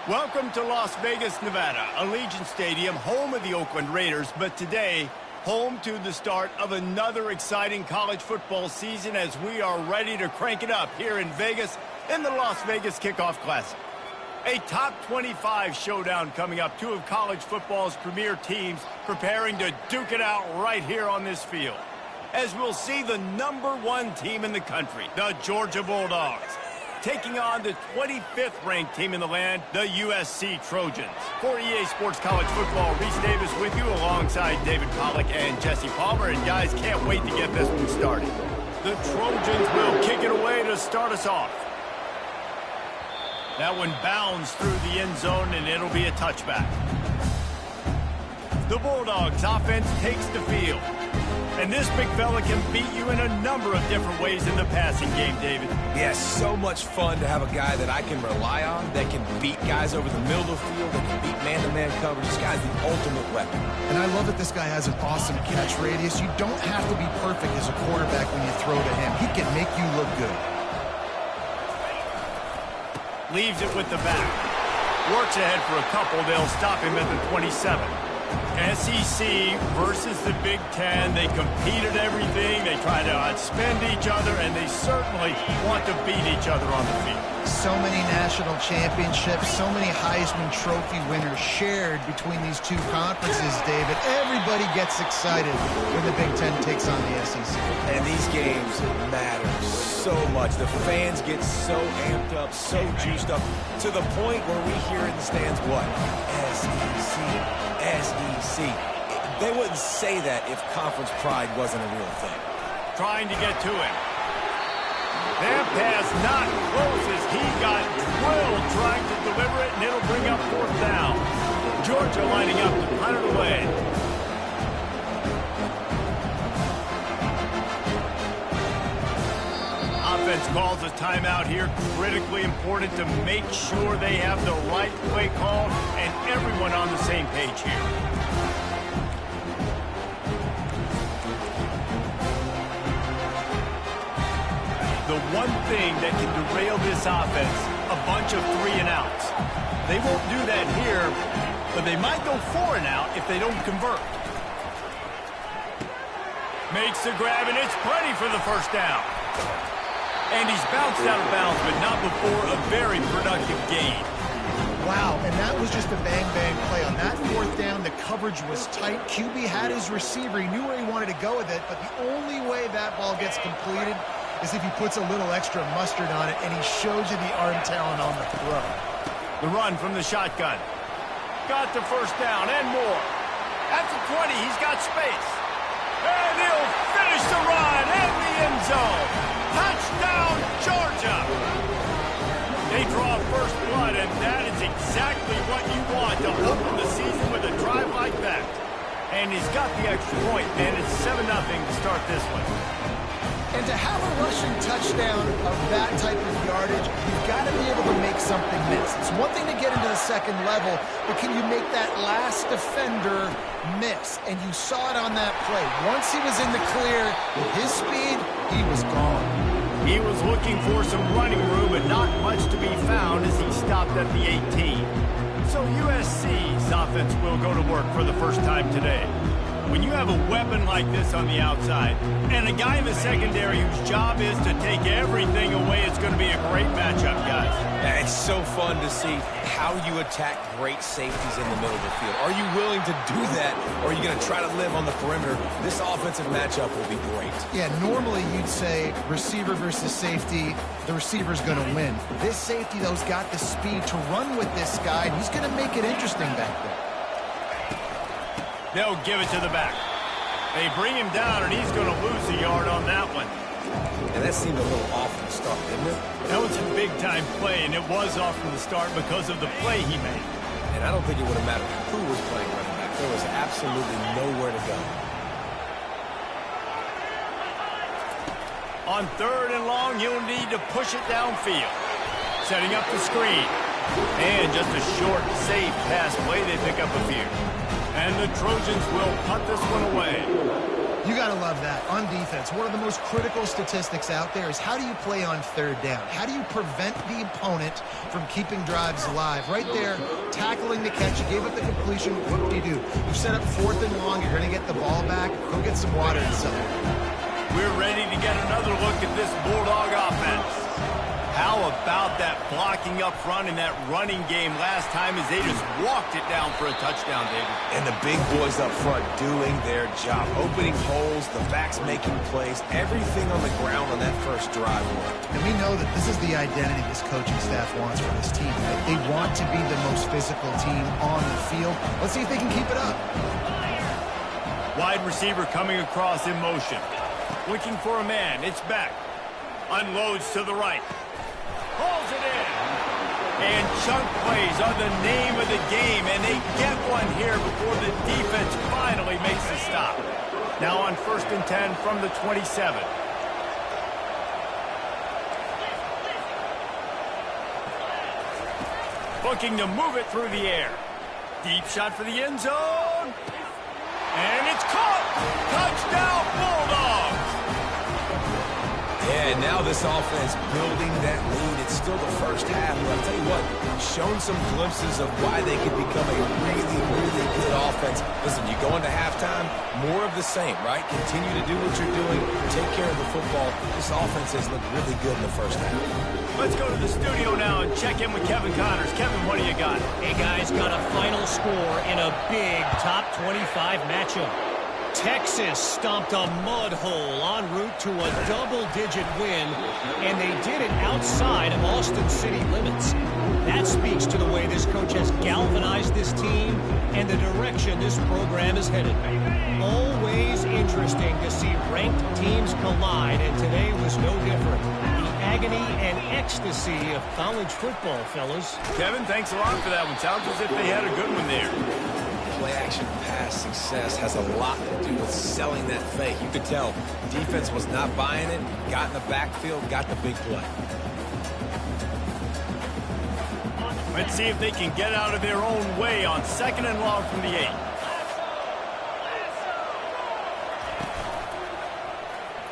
Welcome to Las Vegas, Nevada, Allegiant Stadium, home of the Oakland Raiders, but today, home to the start of another exciting college football season as we are ready to crank it up here in Vegas in the Las Vegas Kickoff Classic. A top 25 showdown coming up, two of college football's premier teams preparing to duke it out right here on this field. As we'll see the #1 team in the country, the Georgia Bulldogs, taking on the 25th ranked team in the land, the USC Trojans. For EA Sports College Football, Reese Davis with you alongside David Pollack and Jesse Palmer. And guys, can't wait to get this one started. The Trojans will kick it away to start us off. That one bounds through the end zone, and it'll be a touchback. The Bulldogs offense takes the field. And this big fella can beat you in a number of different ways in the passing game, David. Yeah, so much fun to have a guy that I can rely on, that can beat guys over the middle of the field, that can beat man-to-man coverage. This guy's the ultimate weapon. And I love that this guy has an awesome catch radius. You don't have to be perfect as a quarterback when you throw to him. He can make you look good. Leaves it with the back. Works ahead for a couple. They'll stop him at the 27. SEC versus the Big Ten. They compete at everything. They try to outspend each other, and they certainly want to beat each other on the field. So many national championships, so many Heisman Trophy winners shared between these two conferences, David. Everybody gets excited when the Big Ten takes on the SEC. And these games matter so much. The fans get so amped up, so juiced up, to the point where we hear in the stands, what? SEC. SEC. They wouldn't say that if conference pride wasn't a real thing. Trying to get to him. That pass not close as he got drilled trying to deliver it, and it'll bring up 4th down. Georgia lining up to punt it away. Offense calls a timeout here. Critically important to make sure they have the right play call and everyone on the same page here. The one thing that can derail this offense, a bunch of 3 and outs. They won't do that here, but they might go 4 and out if they don't convert. Makes the grab, and it's plenty for the 1st down. And he's bounced out of bounds, but not before a very productive gain. Wow, and that was just a bang-bang play. On that 4th down, the coverage was tight. QB had his receiver. He knew where he wanted to go with it, but the only way that ball gets completed is if he puts a little extra mustard on it, and he shows you the arm talent on the throw. The run from the shotgun. Got the 1st down and more. At the 20, he's got space. And he'll finish the run in the end zone. Touchdown, Georgia! They draw first blood, and that is exactly what you want to open the season with a drive like that. And he's got the extra point, and it's 7-0 to start this one. And to have a rushing touchdown of that type of yardage, you've got to be able to make something miss. It's one thing to get into the second level, but can you make that last defender miss? And you saw it on that play. Once he was in the clear, with his speed, he was gone. He was looking for some running room, but not much to be found as he stopped at the 18. So USC's offense will go to work for the first time today. When you have a weapon like this on the outside and a guy in the secondary whose job is to take everything away, it's going to be a great matchup, guys. Yeah, it's so fun to see how you attack great safeties in the middle of the field. Are you willing to do that, or are you going to try to live on the perimeter? This offensive matchup will be great. Yeah, normally you'd say receiver versus safety, the receiver's going to win. This safety, though, has got the speed to run with this guy, and he's going to make it interesting back there. They'll give it to the back. They bring him down, and he's going to lose a yard on that one. And that seemed a little off from the start, didn't it? That was a big-time play, and it was off from the start because of the play he made. And I don't think it would have mattered who was playing running back. There was absolutely nowhere to go. On 3rd and long, you'll need to push it downfield. Setting up the screen. And just a short, safe pass play. They pick up a few. And the Trojans will punt this one away. You got to love that. On defense, one of the most critical statistics out there is how do you play on third down? How do you prevent the opponent from keeping drives alive? Right there, tackling the catch. You gave up the completion. What do you do? You set up 4th and long. You're going to get the ball back. Go get some water inside. We're ready to get another look at this Bulldog offense. How about that blocking up front and that running game last time as they just walked it down for a touchdown, David? And the big boys up front doing their job. Opening holes, the backs making plays, everything on the ground on that first drive worked. And we know that this is the identity this coaching staff wants for this team. Right? They want to be the most physical team on the field. Let's see if they can keep it up. Wide receiver coming across in motion. Looking for a man. It's back. Unloads to the right. Pulls it in. And chunk plays are the name of the game, and they get one here before the defense finally makes the stop. Now on 1st and 10 from the 27. Looking to move it through the air. Deep shot for the end zone. And it's caught. Touchdown, Bulldogs. Yeah, and now this offense building that lead. It's still the first half, but I'll tell you what, shown some glimpses of why they could become a really, really good offense. Listen, you go into halftime, more of the same, right? Continue to do what you're doing, take care of the football. This offense has looked really good in the first half. Let's go to the studio now and check in with Kevin Connors. Kevin, what do you got? Hey, guys, got a final score in a big top 25 matchup. Texas stomped a mud hole en route to a double-digit win, and they did it outside of Austin City limits. That speaks to the way this coach has galvanized this team and the direction this program is headed. Always interesting to see ranked teams collide, and today was no different. The agony and ecstasy of college football, fellas. Kevin, thanks a lot for that one. Sounds as if they had a good one there. Play-action pass success has a lot to do with selling that fake. You could tell defense was not buying it, got in the backfield, got the big play. Let's see if they can get out of their own way on 2nd and long from the 8.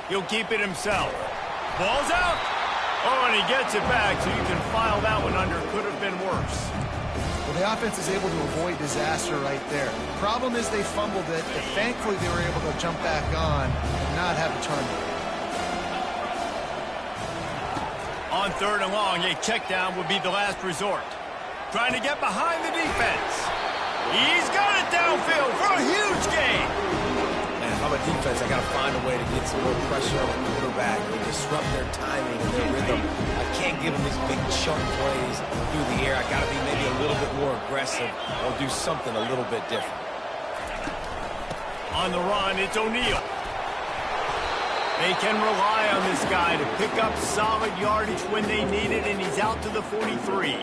He'll keep it himself. Ball's out. Oh, and he gets it back, so you can file that one under. Could have been worse. Well, the offense is able to avoid disaster right there. Problem is they fumbled it, but thankfully they were able to jump back on and not have a turnover. On 3rd and long, a check down would be the last resort. Trying to get behind the defense. He's got it downfield for a huge gain. Man, if I'm a defense, I got to find a way to get some more pressure on the quarterback and disrupt their timing and their rhythm. I can't give them these big chunk plays through the air. I got to be maybe a little bit more aggressive or do something a little bit different. On the run, it's O'Neal. They can rely on this guy to pick up solid yardage when they need it, and he's out to the 43.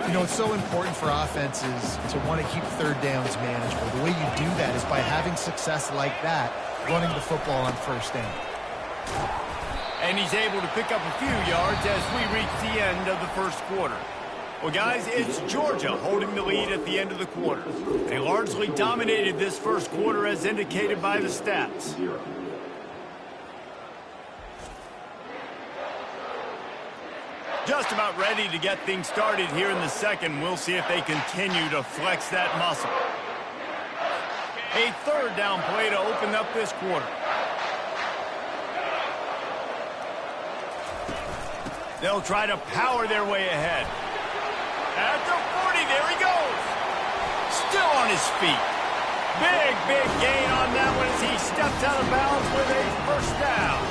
You know, it's so important for offenses to want to keep third downs manageable. The way you do that is by having success like that, running the football on 1st down. And he's able to pick up a few yards as we reach the end of the 1st quarter. Well, guys, it's Georgia holding the lead at the end of the quarter. They largely dominated this 1st quarter as indicated by the stats. Just about ready to get things started here in the 2nd. We'll see if they continue to flex that muscle. A 3rd down play to open up this quarter. They'll try to power their way ahead. At the 40, there he goes. Still on his feet. Big gain on that one as he steps out of bounds with a 1st down.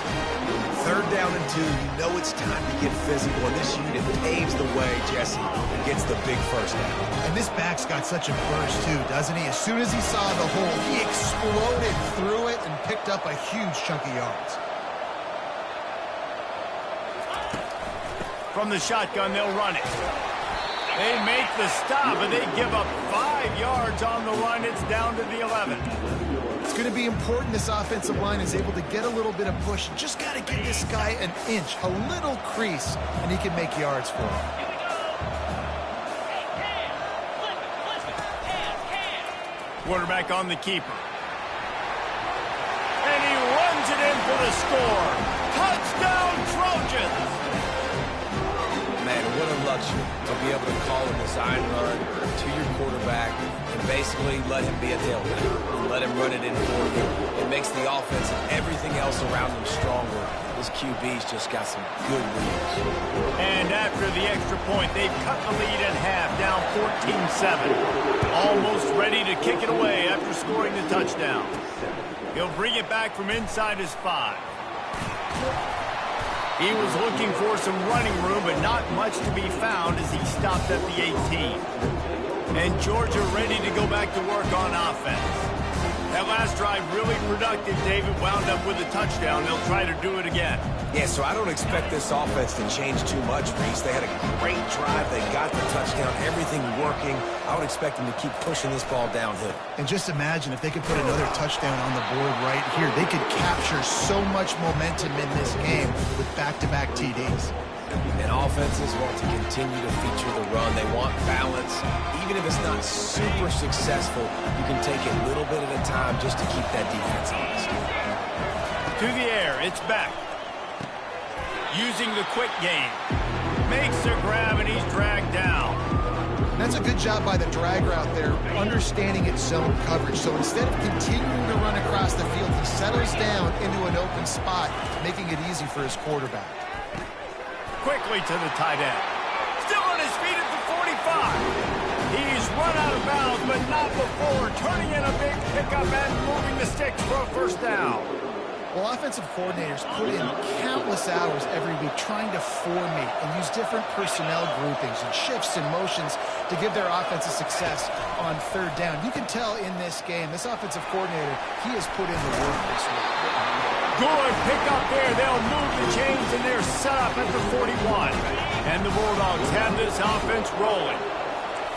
3rd down and 2, you know it's time to get physical, and this unit paves the way, Jesse, and gets the big 1st down. And this back's got such a burst, too, doesn't he? As soon as he saw the hole, he exploded through it and picked up a huge chunk of yards. From the shotgun, they'll run it. They make the stop, and they give up 5 yards on the run. It's down to the 11. It's going to be important this offensive line is able to get a little bit of push. Just got to give this guy an inch, a little crease, and he can make yards for him. Quarterback on the keeper. Throws it in for the score. Touchdown, Trojans! Man, what a luxury to be able to call a design run to your quarterback and basically let him be a tailback and let him run it in for you. It makes the offense and everything else around him stronger. This QB's just got some good reads. And after the extra point, they've cut the lead in half, down 14-7. Almost ready to kick it away after scoring the touchdown. He'll bring it back from inside his 5. He was looking for some running room, but not much to be found as he stopped at the 18. And Georgia ready to go back to work on offense. That last drive really productive. David wound up with a touchdown. They'll try to do it again. Yeah, so I don't expect this offense to change too much, Reese. They had a great drive. They got the touchdown, everything working. I would expect them to keep pushing this ball downhill. And just imagine if they could put another touchdown on the board right here. They could capture so much momentum in this game with back-to-back TDs. And offenses want to continue to feature the run. They want balance. Even if it's not super successful, you can take it little bit at a time just to keep that defense honest. To the air, it's back. Using the quick game. Makes a grab and he's dragged down. That's a good job by the drag route there, understanding its zone coverage. So instead of continuing to run across the field, he settles down into an open spot, making it easy for his quarterback. Quickly to the tight end. Still on his feet at the 45. He's run out of bounds, but not before turning in a big pickup and moving the sticks for a first down. Well, offensive coordinators put in countless hours every week trying to formate and use different personnel groupings and shifts and motions to give their offensive success on third down. You can tell in this game, this offensive coordinator, he has put in the work this week. Good pick up there. They'll move the chains, and they're set up at the 41. And the Bulldogs have this offense rolling.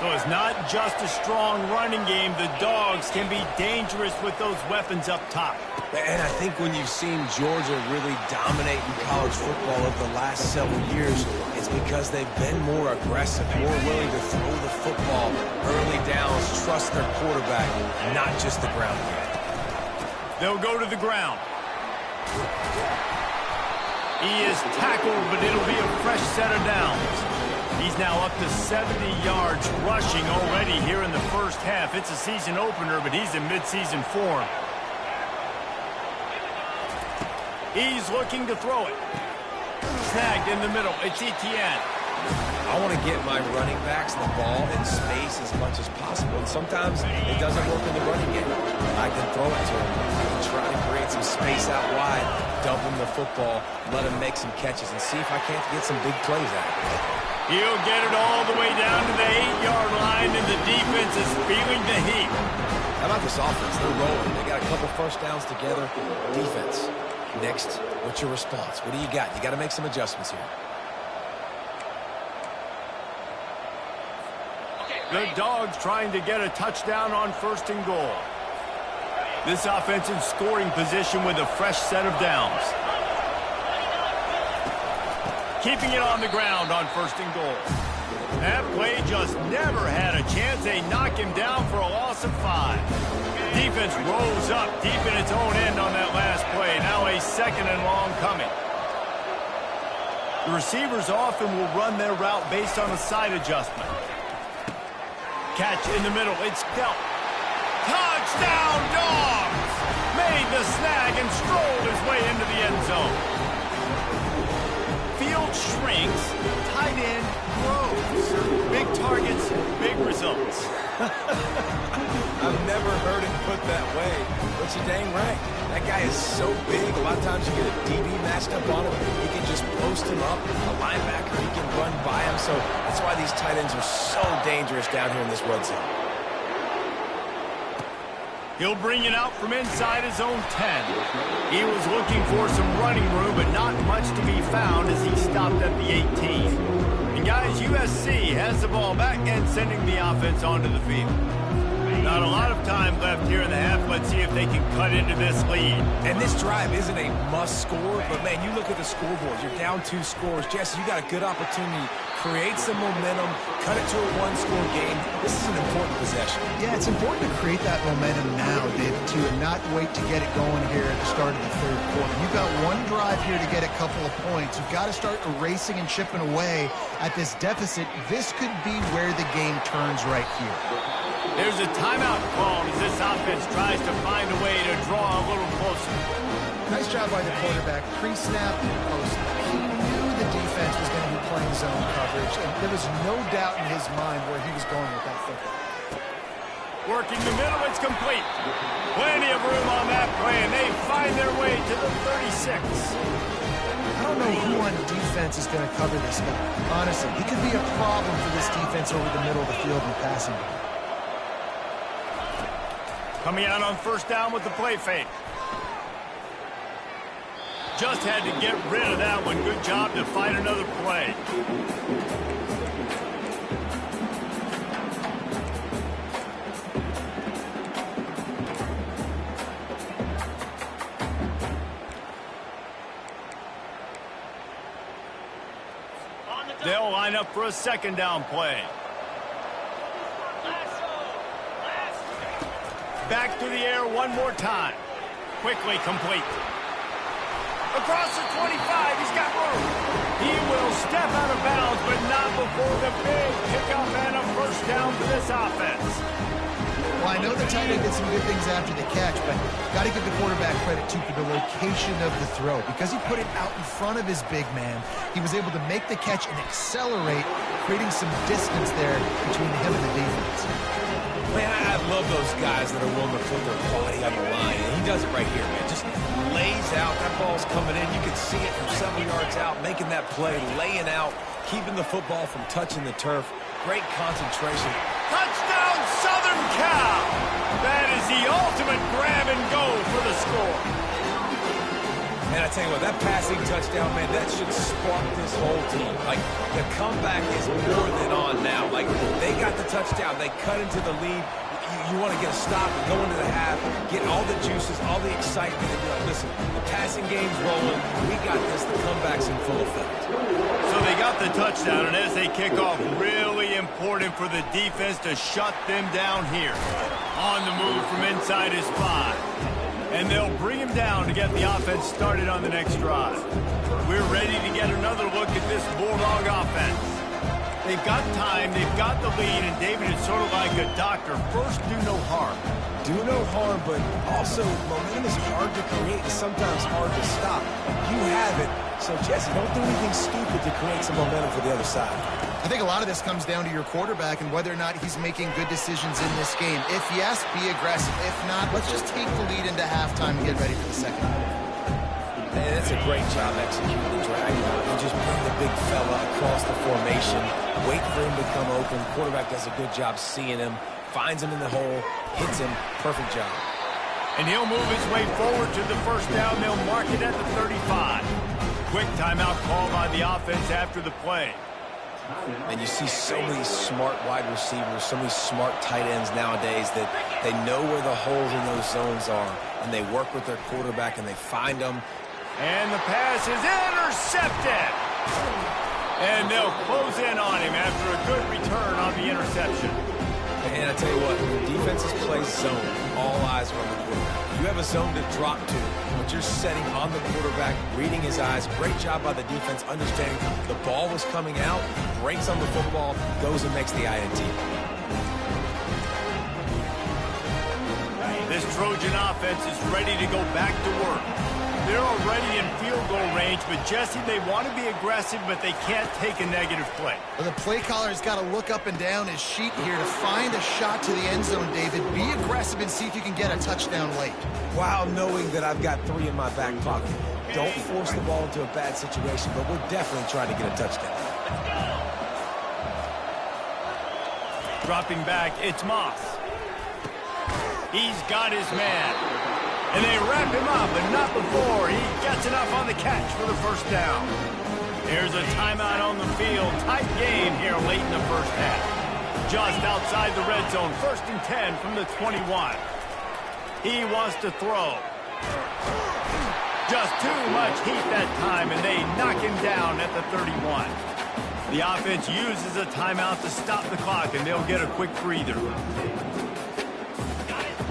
So it's not just a strong running game. The Dogs can be dangerous with those weapons up top. And I think when you've seen Georgia really dominate in college football over the last several years, it's because they've been more aggressive, more willing to throw the football early downs, trust their quarterback, not just the ground game. They'll go to the ground. He is tackled, but it'll be a fresh set of downs. He's now up to 70 yards rushing already here in the first half. It's a season opener, but he's in midseason form. He's looking to throw it. Snagged in the middle. It's Etienne. I want to get my running backs the ball in space as much as possible. And sometimes it doesn't work in the running game. I can throw it to him. Try to create some space out wide, dump him the football, let him make some catches, and see if I can't get some big plays out of it. He'll get it all the way down to the 8-yard line, and the defense is feeling the heat. How about this offense? They're rolling. They got a couple first downs together. Defense. Next, what's your response? What do you got? You got to make some adjustments here. The Dogs trying to get a touchdown on 1st and goal. This offense in scoring position with a fresh set of downs. Keeping it on the ground on 1st and goal. That play just never had a chance. They knock him down for a loss of 5. Defense rose up deep in its own end on that last play. Now a 2nd and long coming. The receivers often will run their route based on a side adjustment. Catch in the middle. It's dealt. Touchdown, Dawgs! Made the snag and strolled his way into the end zone. Field shrinks, tight end grows. Big targets, big results. I've never heard it put that way, but you're dang right. That guy is so big. A lot of times you get a DB matched up on him. He can just post him up. A linebacker, he can run by him. So that's why these tight ends are so dangerous down here in this red zone. He'll bring it out from inside his own 10. He was looking for some running room, but not much to be found as he stopped at the 18. And guys, USC has the ball back and sending the offense onto the field. Not a lot of time left here in the half. Let's see if they can cut into this lead. And this drive isn't a must score, but man, you look at the scoreboard. You're down 2 scores. Jesse, you got a good opportunity. Create some momentum. Cut it to a 1-score game. This is an important possession. Yeah, it's important to create that momentum now, David, too, and not wait to get it going here at the start of the third quarter. You've got one drive here to get a couple of points. You've got to start erasing and chipping away at this deficit. This could be where the game turns right here. There's a timeout called as this offense tries to find a way to draw a little closer. Nice job by the quarterback. Pre-snap, post. He knew the defense was going to be playing zone coverage, and there was no doubt in his mind where he was going with that football. Working the middle, it's complete. Plenty of room on that play, and they find their way to the 36. I don't know who on defense is going to cover this guy. Honestly, he could be a problem for this defense over the middle of the field in passing. Coming out on first down with the play fake. Just had to get rid of that one. Good job to find another play. They'll line up for a second down play. Back to the air one more time. Quickly complete. Across the 25, he's got room. He will step out of bounds, but not before the big pickup and a first down for this offense. Well, I know the tight end did some good things after the catch, but got to give the quarterback credit, too, for the location of the throw. Because he put it out in front of his big man, he was able to make the catch and accelerate, creating some distance there between him and the defense. Man, I love those guys that are willing to put their body on the line. And he does it right here, man. Just lays out. That ball's coming in. You can see it from several yards out, making that play, laying out, keeping the football from touching the turf. Great concentration. Touchdown, Southern Cal! That is the ultimate grab and go for the score. And I tell you what, that passing touchdown, man, that should spark this whole team. Like, the comeback is more than on now. Like, they got the touchdown. They cut into the lead. You want to get a stop and go into the half, get all the juices, all the excitement, and be like, listen, the passing game's rolling. We got this. The comeback's in full effect. So they got the touchdown, and as they kick off, really important for the defense to shut them down here. On the move from inside his 5. And they'll bring him down to get the offense started on the next drive. We're ready to get another look at this Bulldog offense. They've got time, they've got the lead, and David is sort of like a doctor. First, do no harm. Do no harm, but also momentum is hard to create and sometimes hard to stop. You have it, so Jesse, don't do anything stupid to create some momentum for the other side. I think a lot of this comes down to your quarterback and whether or not he's making good decisions in this game. If yes, be aggressive. If not, let's just take the lead into halftime and get ready for the second half. And that's a great job executing the drag. You just bring the big fella across the formation, wait for him to come open. Quarterback does a good job seeing him, finds him in the hole, hits him. Perfect job. And he'll move his way forward to the first down. They'll mark it at the 35. Quick timeout call by the offense after the play. And you see so many smart wide receivers, so many smart tight ends nowadays that they know where the holes in those zones are, and they work with their quarterback, and they find them. And the pass is intercepted. And they'll close in on him after a good return on the interception. And I tell you what, when defenses play zone, all eyes are on the quarterback. You have a zone to drop to, but you're setting on the quarterback, reading his eyes. Great job by the defense, understanding the ball was coming out, breaks on the football, goes and makes the INT. This Trojan offense is ready to go back to work. They're already in field goal range, but Jesse, they want to be aggressive, but they can't take a negative play. Well, the play caller's got to look up and down his sheet here to find a shot to the end zone, David. Be aggressive and see if you can get a touchdown late. While knowing that I've got 3 in my back pocket. Don't force the ball into a bad situation, but we're definitely trying to get a touchdown. Dropping back, it's Moss. He's got his man. And they wrap him up, but not before he gets enough on the catch for the first down. There's a timeout on the field. Tight game here late in the first half. just outside the red zone. 1st and 10 from the 21. He wants to throw. Just too much heat that time, and they knock him down at the 31. The offense uses a timeout to stop the clock, and they'll get a quick breather.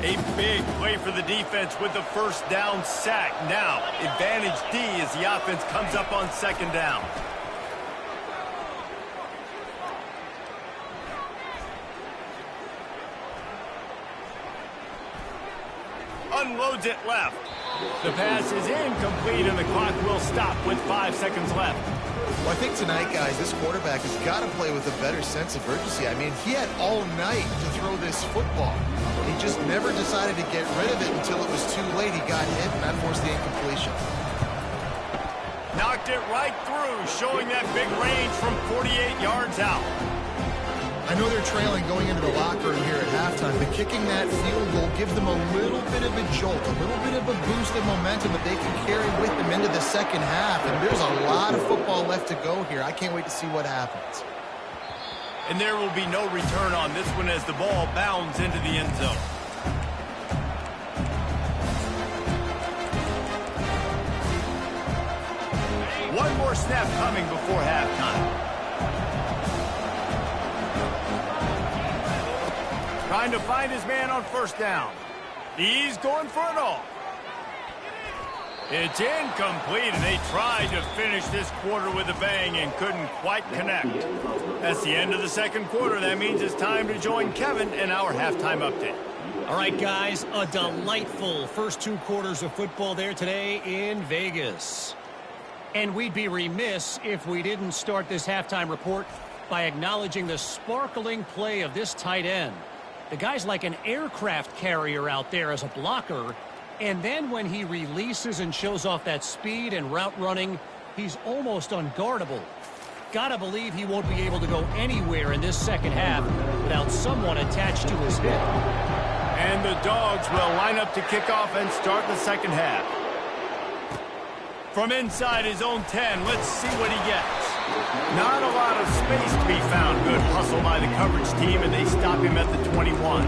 A big play for the defense with the 1st down sack. Now, advantage D as the offense comes up on 2nd down. Unloads it left. The pass is incomplete, and the clock will stop with 5 seconds left. Well, I think tonight, guys, this quarterback has got to play with a better sense of urgency. I mean, he had all night to throw this football. He just never decided to get rid of it until it was too late. He got hit, and that forced the incompletion. Knocked it right through, showing that big range from 48 yards out. I know they're trailing going into the locker room here at halftime, but kicking that field goal gives them a little bit of a jolt, a little bit of a boost of momentum that they can carry with them into the 2nd half. And there's a lot of football left to go here. I can't wait to see what happens. And there will be no return on this one as the ball bounds into the end zone. One more snap coming before halftime. Trying to find his man on 1st down. He's going for it all. It's incomplete, and they tried to finish this quarter with a bang and couldn't quite connect. That's the end of the 2nd quarter. That means it's time to join Kevin in our halftime update. All right, guys, a delightful first 2 quarters of football there today in Vegas. And we'd be remiss if we didn't start this halftime report by acknowledging the sparkling play of this tight end. The guy's like an aircraft carrier out there as a blocker. And then when he releases and shows off that speed and route running, he's almost unguardable. Gotta believe he won't be able to go anywhere in this 2nd half without someone attached to his hip. And the Dawgs will line up to kick off and start the 2nd half. From inside his own 10, let's see what he gets. Not a lot of space to be found. Good hustle by the coverage team, and they stop him at the 21.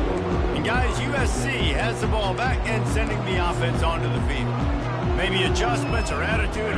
And guys, USC has the ball back and sending the offense onto the field. Maybe adjustments or attitude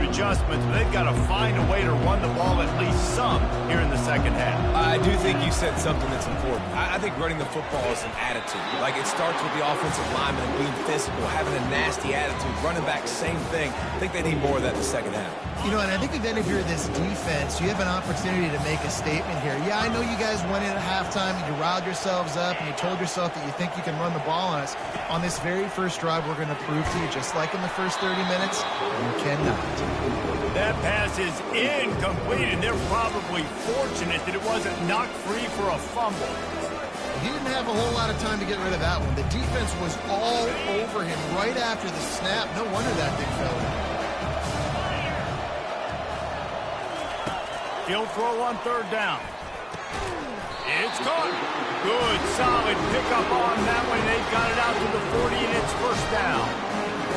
adjustments, but they've got to find a way to run the ball at least some here in the 2nd half. I do think you said something that's important. I think running the football is an attitude. Like, it starts with the offensive lineman being physical, having a nasty attitude. Running back, same thing. I think they need more of that in the 2nd half. You know, and I think then if you're this defense, you have an opportunity to make a statement here. Yeah, I know you guys went in at halftime and you riled yourselves up and you told yourself that you think you can run the ball on us. On this very first drive, we're going to prove to you, just like in the first 30 minutes, you cannot. That pass is incomplete, and they're probably fortunate that it wasn't knocked free for a fumble. He didn't have a whole lot of time to get rid of that one. The defense was all over him right after the snap. No wonder that thing fell in. He'll throw on 3rd down. It's caught. Good, solid pickup on that one. They've got it out to the 40, and it's 1st down.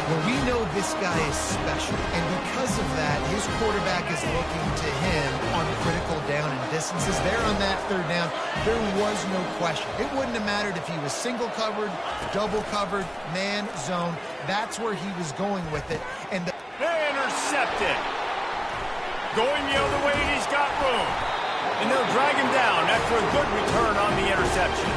Well, we know this guy is special, and because of that, his quarterback is looking to him on critical down and distances. There on that 3rd down, there was no question. It wouldn't have mattered if he was single covered, double covered, man, zone. That's where he was going with it. And they intercept it. Going the other way, and he's got room. And they'll drag him down after a good return on the interception.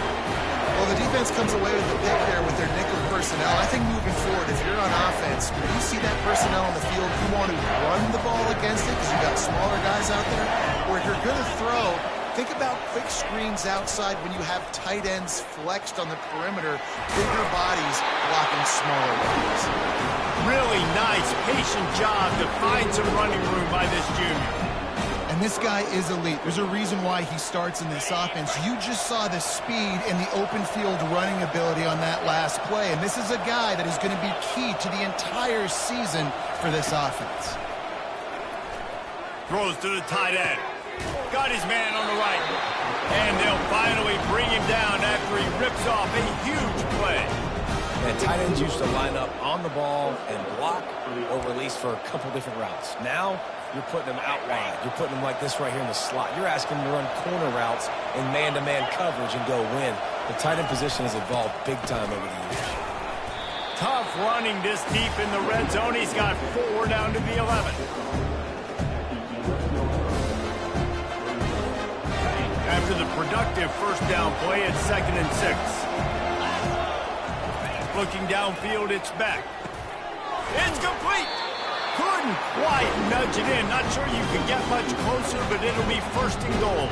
Well, the defense comes away with the pick there with their nickel personnel. I think moving forward, if you're on offense, when you see that personnel on the field, you want to run the ball against it because you got smaller guys out there. Or if you're going to throw, think about quick screens outside when you have tight ends flexed on the perimeter, bigger bodies blocking smaller guys. Really nice, patient job to find some running room by this junior. And this guy is elite. There's a reason why he starts in this offense. You just saw the speed and the open field running ability on that last play. And this is a guy that is going to be key to the entire season for this offense. Throws to the tight end. Got his man on the right. And they'll finally bring him down after he rips off a huge play. And tight ends used to line up on the ball and block or release for a couple different routes. Now, you're putting them out wide. You're putting them like this right here in the slot. You're asking them to run corner routes in man-to-man coverage and go win. The tight end position has evolved big time over the years. Tough running this deep in the red zone. He's got 4 down to the 11. After the productive first down play, it's 2nd and 6. Looking downfield, it's back. It's complete. Couldn't quite nudge it in. Not sure you could get much closer, but it'll be 1st and goal.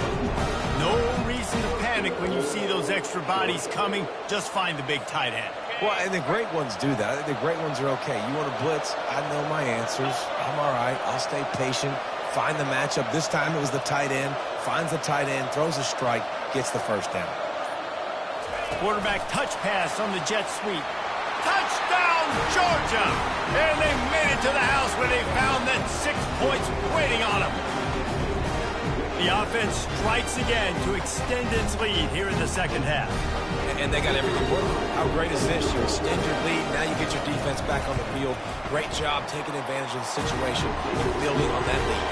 No reason to panic when you see those extra bodies coming. Just find the big tight end. Well, and the great ones do that. I think the great ones are okay. You want to blitz? I know my answers. I'm all right. I'll stay patient. Find the matchup. This time it was the tight end. Finds the tight end, throws a strike, gets the 1st down. Quarterback touch pass on the jet sweep. Touchdown, Georgia! And they made it to the house where they found that 6 points waiting on them. The offense strikes again to extend its lead here in the 2nd half. And they got everything working. How great is this? You extend your lead. Now you get your defense back on the field. Great job taking advantage of the situation and building on that lead.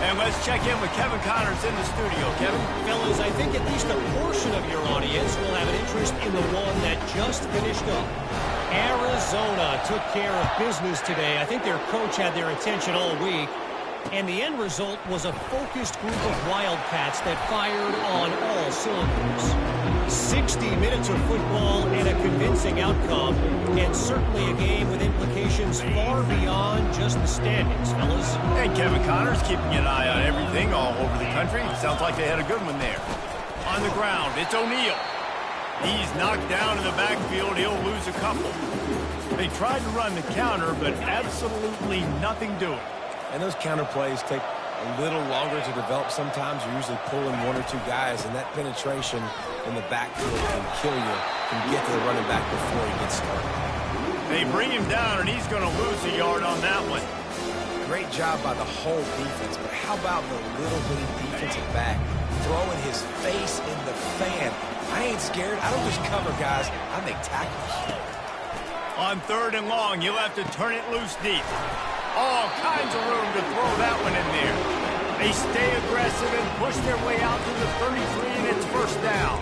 And let's check in with Kevin Connors in the studio. Kevin? Fellas, I think at least a portion of your audience will have an interest in the one that just finished up. Arizona took care of business today. I think their coach had their attention all week. And the end result was a focused group of Wildcats that fired on all cylinders. 60 minutes of football and a convincing outcome, and certainly a game with implications far beyond just the standings, fellas. And Kevin Connors keeping an eye on everything all over the country. Sounds like they had a good one there. On the ground, it's O'Neal. He's knocked down in the backfield. He'll lose a couple. They tried to run the counter, but absolutely nothing doing. And those counter plays take a little longer to develop sometimes. You're usually pulling 1 or 2 guys, and that penetration in the backfield can kill you, can get to the running back before he gets started. They bring him down, and he's going to lose a yard on that one. Great job by the whole defense, but how about the little bitty defensive back throwing his face in the fan? I ain't scared. I don't just cover guys. I make tackles. On 3rd and long, you'll have to turn it loose deep. All kinds of room to throw that one in there. They stay aggressive and push their way out to the 33, and it's 1st down.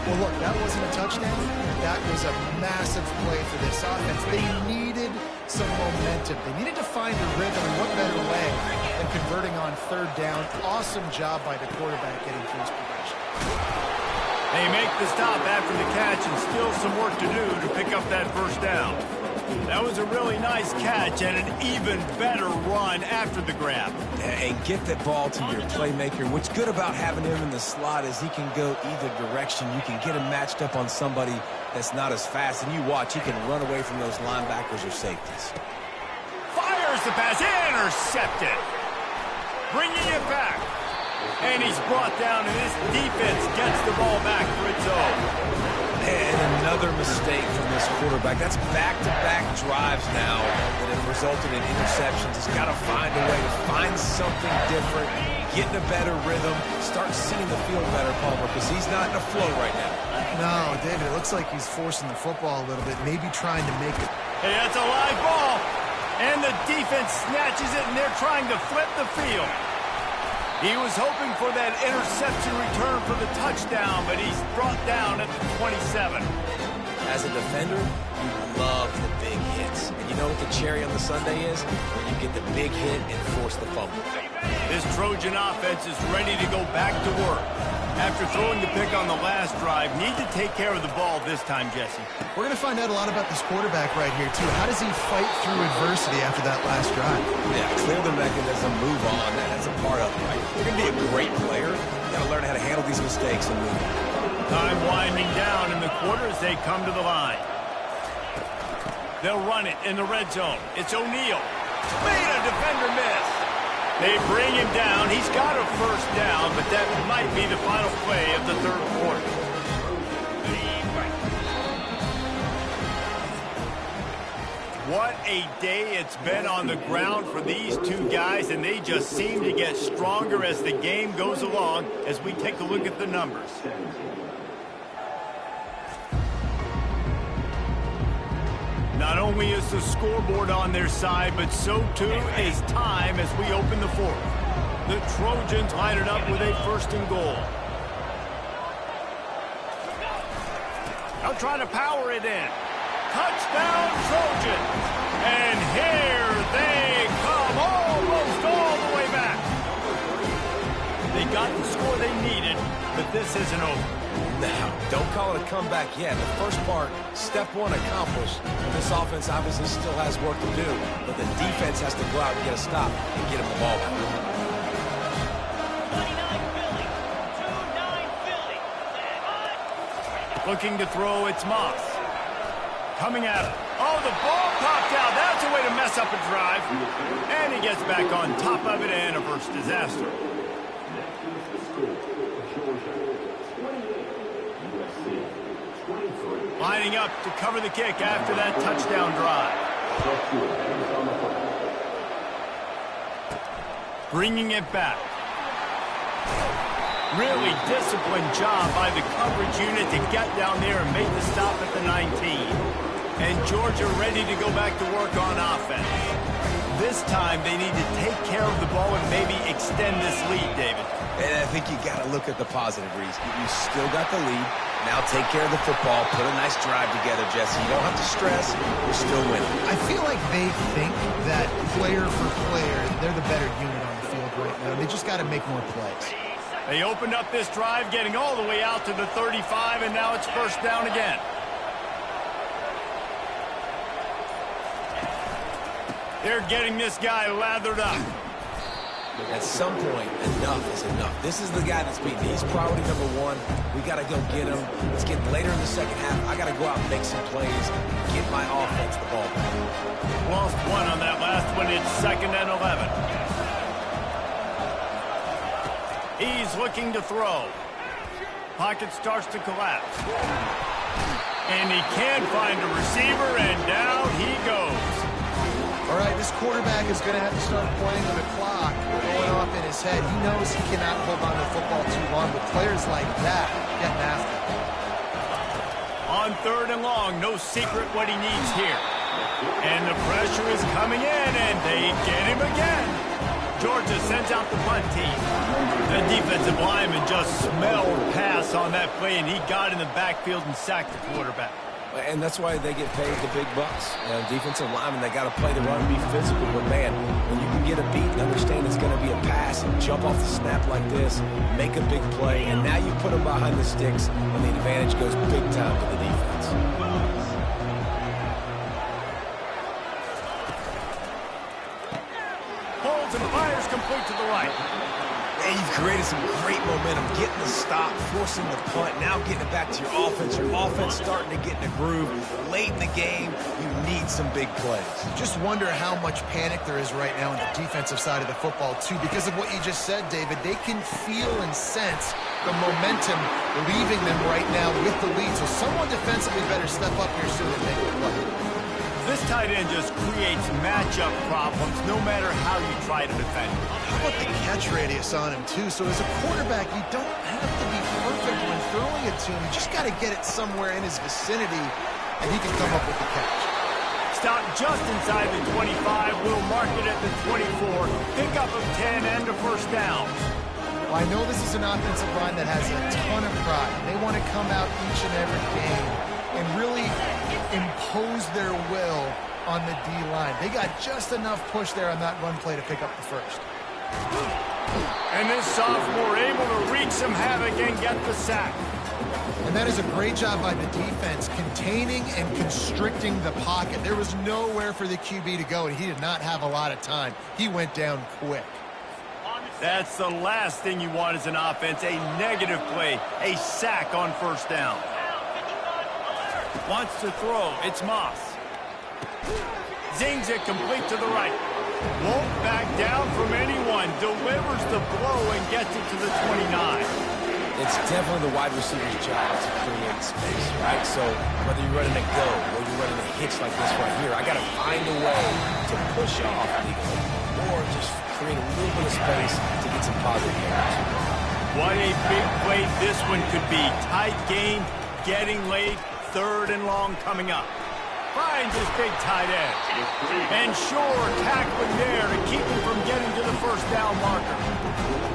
Well, look, that wasn't a touchdown. That was a massive play for this offense. They needed some momentum. They needed to find a rhythm, and what better way than converting on 3rd down. Awesome job by the quarterback getting through his progression. They make the stop after the catch, and still some work to do to pick up that 1st down. That was a really nice catch and an even better run after the grab. And get that ball to your playmaker. What's good about having him in the slot is he can go either direction. You can get him matched up on somebody that's not as fast, and you watch, he can run away from those linebackers or safeties. Fires the pass, intercepted. Bringing it back. And he's brought down, and this defense gets the ball back for its own. And another mistake from this quarterback. That's back-to-back drives now that have resulted in interceptions. He's got to find a way to find something different, get in a better rhythm, start seeing the field better, Palmer, because he's not in a flow right now. No, David, it looks like he's forcing the football a little bit, maybe trying to make it. Hey, that's a live ball. And the defense snatches it, and they're trying to flip the field. He was hoping for that interception return for the touchdown, but he's brought down at the 27. As a defender, you love the big hits. And you know what the cherry on the sundae is? When you get the big hit and force the fumble. This Trojan offense is ready to go back to work. After throwing the pick on the last drive, need to take care of the ball this time, Jesse. We're going to find out a lot about this quarterback right here, too. How does he fight through adversity after that last drive? Yeah, clear the mechanism, move on. That's a part of it, right? You're going to be a great player. You got to learn how to handle these mistakes and move on. Time winding down in the quarter as they come to the line. They'll run it in the red zone. It's O'Neal. Made a defender miss. They bring him down. He's got a 1st down, but that might be the final play of the 3rd quarter. What a day it's been on the ground for these 2 guys, and they just seem to get stronger as the game goes along as we take a look at the numbers. only is the scoreboard on their side, but so too is time as we open the fourth. The Trojans line it up with a first and goal. They'll try to power it in. Touchdown, Trojans! And here they come, almost all the way back. They got the score they needed, but this isn't over. Now, don't call it a comeback yet. The first part, step one accomplished. This offense obviously still has work to do, but the defense has to go out and get a stop and get him the ball back. 29 Philly. Looking to throw, it's Moss. Coming at him. Oh, the ball popped out. That's a way to mess up a drive. And he gets back on top of it and averts disaster. Lining up to cover the kick after that touchdown drive. Bringing it back. Really disciplined job by the coverage unit to get down there and make the stop at the 19. And Georgia ready to go back to work on offense. This time they need to take care of the ball and maybe extend this lead, David. And I think you got to look at the positive, Reese. You still got the lead. Now take care of the football. Put a nice drive together, Jesse. You don't have to stress. You're still winning. I feel like they think that player for player, they're the better unit on the field right now. They just got to make more plays. They opened up this drive, getting all the way out to the 35, and now it's first down again. They're getting this guy lathered up. At some point, enough is enough. This is the guy that's beaten. He's priority number one. We got to go get him. It's getting later in the second half. I got to go out and make some plays, get my offense the ball back. Lost one on that last one. It's 2nd and 11. He's looking to throw. Pocket starts to collapse. And he can find a receiver, and down he goes. All right, this quarterback is going to have to start playing with a clock going off in his head. He knows he cannot hold on to the football too long, but players like that getting after him. On 3rd and long, no secret what he needs here. And the pressure is coming in, and they get him again. Georgia sends out the punt team. The defensive lineman just smelled pass on that play, and he got in the backfield and sacked the quarterback. And that's why they get paid the big bucks. Defensive linemen, they got to play the run and be physical. But, man, when you can get a beat and understand it's going to be a pass and jump off the snap like this, make a big play, and now you put them behind the sticks, and the advantage goes big time to the defense. Holds and fires complete to the right. And you've created some great momentum, getting the stop, forcing the punt, now getting it back to your offense. Your offense starting to get in a groove. Late in the game, you need some big plays. Just wonder how much panic there is right now on the defensive side of the football, too. Because of what you just said, David, they can feel and sense the momentum leaving them right now with the lead. So someone defensively better step up here soon and make a play. This tight end just creates matchup problems no matter how you try to defend him. How about the catch radius on him, too? So as a quarterback, you don't have to be perfect when throwing it to him. You just got to get it somewhere in his vicinity, and he can come up with the catch. Stop just inside the 25. We'll mark it at the 24. Pickup of 10 and a first down. Well, I know this is an offensive line that has a ton of pride. They want to come out each and every game and really impose their will on the D-line. They got just enough push there on that run play to pick up the first. And this sophomore able to wreak some havoc and get the sack. And that is a great job by the defense, containing and constricting the pocket. There was nowhere for the QB to go, and he did not have a lot of time. He went down quick. That's the last thing you want as an offense, a negative play, a sack on first down. Wants to throw, it's Moss. Zings it complete to the right. Won't back down from anyone, delivers the blow and gets it to the 29. It's definitely the wide receiver's job to create space, right? So whether you're running a go or you're running a hitch like this right here, I got to find a way to push off legally or just create a little bit of space to get some positive yards. What a big play this one could be. Tight game, getting late, 3rd and long coming up. finds his big tight end. And sure, tackling there to keep him from getting to the first down marker.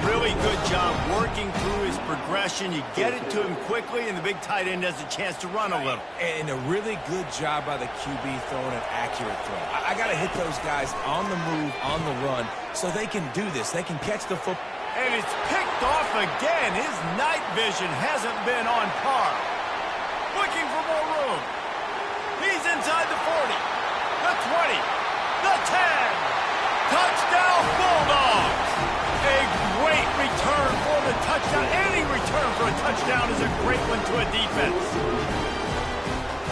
Really good job working through his progression. You get it to him quickly, and the big tight end has a chance to run a little. And a really good job by the QB throwing an accurate throw. I got to hit those guys on the move, on the run, so they can do this. They can catch the football. And it's picked off again. His night vision hasn't been on par. Looking for more room. He's inside the 40, the 20, the 10. Touchdown, Bulldogs. A great return for the touchdown. Any return for a touchdown is a great one to a defense.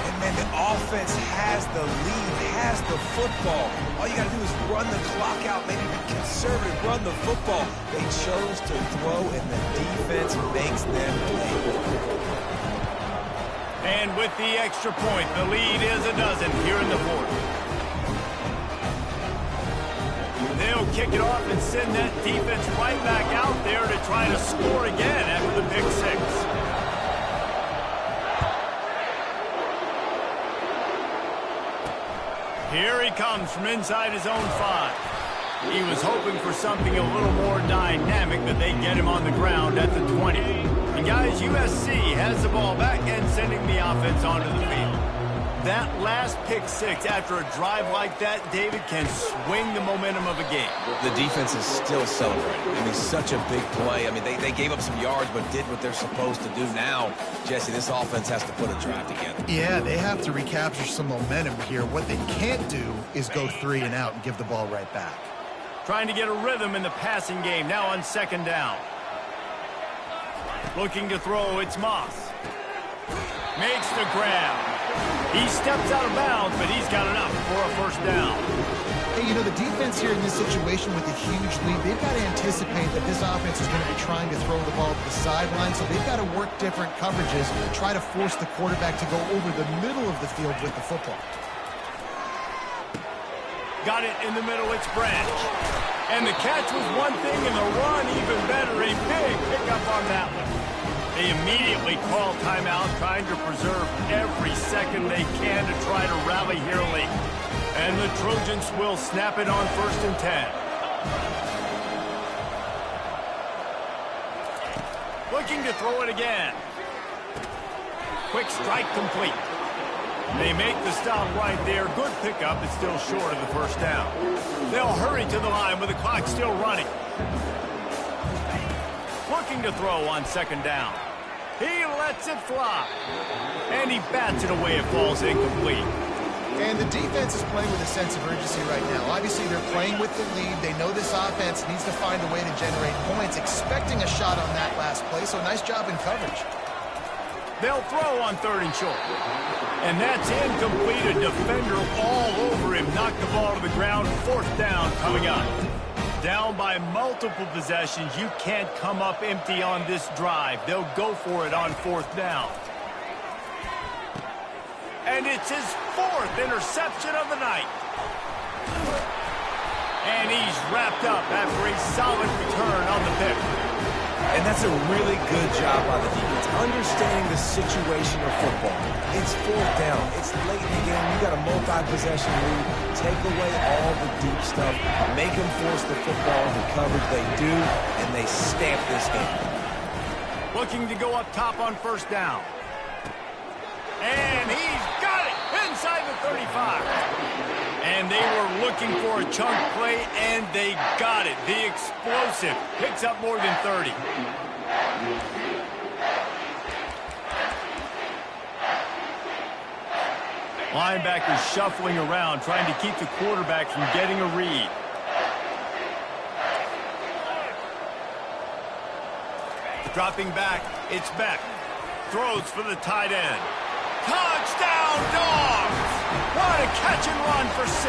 And, man, the offense has the lead, has the football. All you got to do is run the clock out, maybe be conservative, run the football. They chose to throw, and the defense makes them pay. And with the extra point, the lead is a dozen here in the fourth. They'll kick it off and send that defense right back out there to try to score again after the pick six. Here he comes from inside his own 5. He was hoping for something a little more dynamic, but they get him on the ground at the 20. And guys, USC has the ball back and sending the offense onto the field. That last pick six after a drive like that, David, can swing the momentum of a game. The defense is still celebrating. I mean, such a big play. I mean, they gave up some yards but did what they're supposed to do. Now, Jesse, this offense has to put a drive together. Yeah, they have to recapture some momentum here. What they can't do is go 3 and out and give the ball right back. Trying to get a rhythm in the passing game, now on second down. Looking to throw, it's Moss. Makes the grab. He steps out of bounds, but he's got enough for a first down. Hey, you know, the defense here in this situation with a huge lead, they've got to anticipate that this offense is going to be trying to throw the ball to the sideline, so they've got to work different coverages and try to force the quarterback to go over the middle of the field with the football. Got it in the middle, it's Branch. And the catch was one thing, and the run even better. A big pickup on that one. They immediately call timeout, trying to preserve every second they can to try to rally here late. And the Trojans will snap it on 1st and 10. Looking to throw it again. Quick strike complete. They make the stop right there. Good pickup, but still short of the first down. They'll hurry to the line with the clock still running. Looking to throw on second down. He lets it fly. And he bats it away. It falls incomplete. And the defense is playing with a sense of urgency right now. Obviously, they're playing with the lead. They know this offense needs to find a way to generate points, expecting a shot on that last play. So nice job in coverage. They'll throw on 3rd and short. And that's incomplete. A defender all over him. Knocked the ball to the ground. 4th down coming up. Down by multiple possessions. You can't come up empty on this drive. They'll go for it on 4th down. And it's his 4th interception of the night. And he's wrapped up after a solid return on the pick. And that's a really good job by the defense, understanding the situation of football. It's 4th down. It's late in the game. You got a multi-possession lead. Take away all the deep stuff. Make them force the football into coverage. They do, and they stamp this game. Looking to go up top on 1st down. And he's got it inside the 35. And they were looking for a chunk play, and they got it. The explosive picks up more than 30. Linebackers shuffling around, trying to keep the quarterback from getting a read. Dropping back, it's Beck. Throws for the tight end. Touchdown, Dawgs! What a catch and run for 6.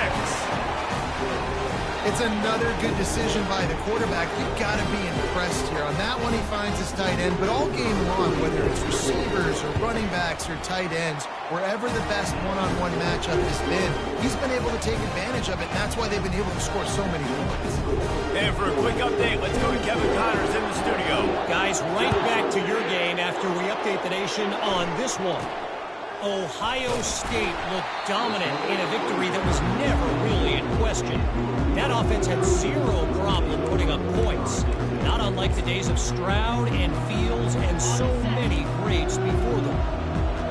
It's another good decision by the quarterback. You've got to be impressed here. On that one, he finds his tight end, but all game long, whether it's receivers or running backs or tight ends, wherever the best one-on-one matchup has been, he's been able to take advantage of it, and that's why they've been able to score so many points. And for a quick update, let's go to Kevin Connors in the studio. Guys, right back to your game after we update the nation on this one. Ohio State looked dominant in a victory that was never really in question. That offense had zero problem putting up points, not unlike the days of Stroud and Fields and so many greats before them.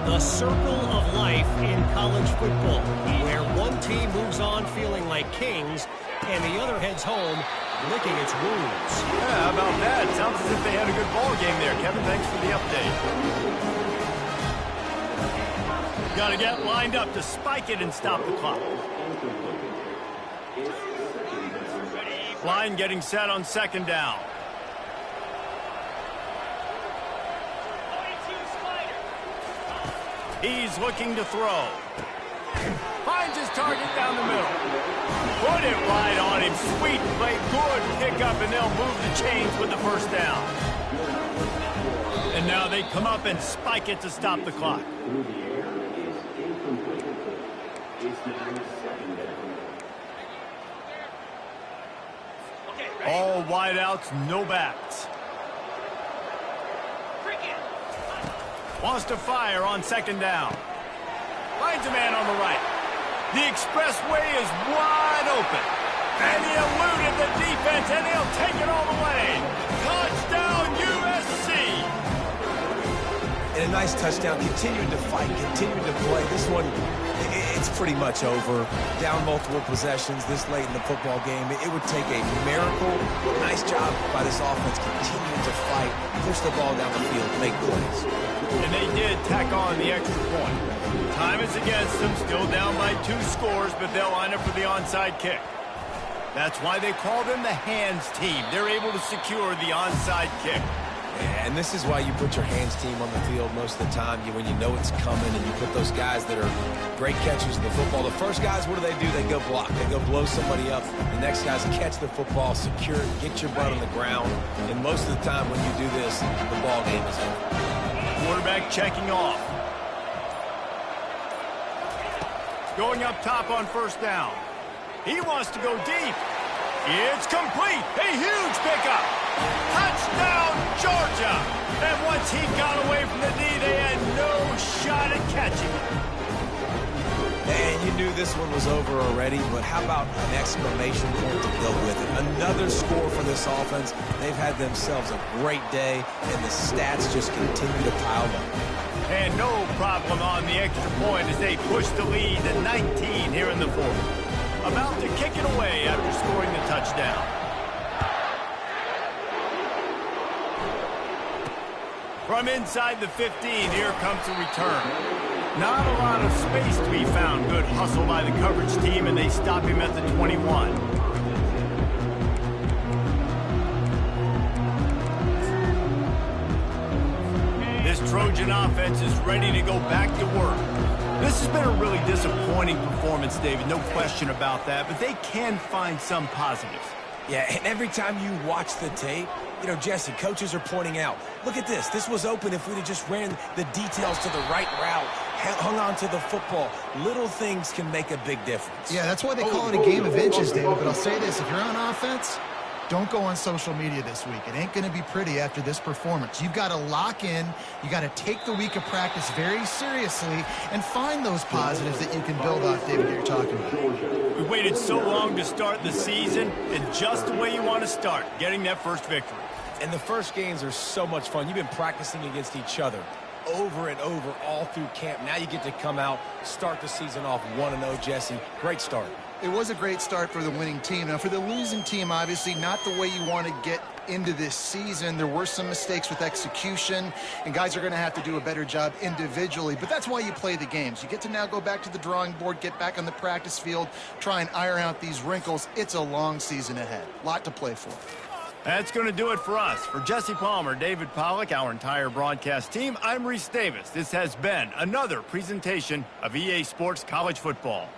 The circle of life in college football, where one team moves on feeling like kings and the other heads home licking its wounds. Yeah, how about that? Sounds as if they had a good ball game there. Kevin, thanks for the update. Got to get lined up to spike it and stop the clock. Line getting set on second down. He's looking to throw. Finds his target down the middle. Put it right on him. Sweet play. Good pickup, and they'll move the chains with the first down. And now they come up and spike it to stop the clock. All wideouts, no backs. Wants to fire on second down. Finds a man on the right. The expressway is wide open. And he eluded the defense, and he'll take it all the way. Touchdown, USC! And a nice touchdown. Continuing to fight, continuing to play. This one, it's pretty much over. Down multiple possessions this late in the football game. It would take a miracle. Nice job by this offense continuing to fight, push the ball down the field, make plays. And they did tack on the extra point. Time is against them, still down by 2 scores, but they'll line up for the onside kick. That's why they call them the hands team. They're able to secure the onside kick. And this is why you put your hands team on the field most of the time, when you know it's coming, and you put those guys that are great catchers of the football. The first guys, what do? They go block. They go blow somebody up. The next guys catch the football, secure it, get your butt on the ground. And most of the time when you do this, the ball game is over. Quarterback checking off. Going up top on first down. He wants to go deep. It's complete. A huge pickup. Touchdown, Georgia. And once he got away from the D, they had no shot at catching it. And you knew this one was over already, but how about an exclamation point to go with it? Another score for this offense. They've had themselves a great day, and the stats just continue to pile up. And no problem on the extra point as they push the lead to 19 here in the fourth. About to kick it away after scoring the touchdown. From inside the 15, here comes the return. Not a lot of space to be found. Good hustle by the coverage team, and they stop him at the 21. This Trojan offense is ready to go back to work. This has been a really disappointing performance, David, no question about that, but they can find some positives. Yeah, and every time you watch the tape, Jesse, coaches are pointing out, look at this. This was open if we'd have just ran the details to the right route, hung on to the football. Little things can make a big difference. Yeah, that's why they call it a game of inches, David, but I'll say this. If you're on offense, don't go on social media this week. It ain't going to be pretty after this performance. You've got to lock in. You got to take the week of practice very seriously and find those positives that you can build off, David, that you're talking about. We waited so long to start the season, and just the way you want to start, getting that first victory. And the first games are so much fun. You've been practicing against each other over and over all through camp. Now you get to come out, start the season off 1-0, Jesse. Great start. It was a great start for the winning team. Now, for the losing team, obviously, not the way you want to get into this season. There were some mistakes with execution, and guys are going to have to do a better job individually. But that's why you play the games. You get to now go back to the drawing board, get back on the practice field, try and iron out these wrinkles. It's a long season ahead. A lot to play for. That's going to do it for us. For Jesse Palmer, David Pollack, our entire broadcast team, I'm Reese Davis. This has been another presentation of EA Sports College Football.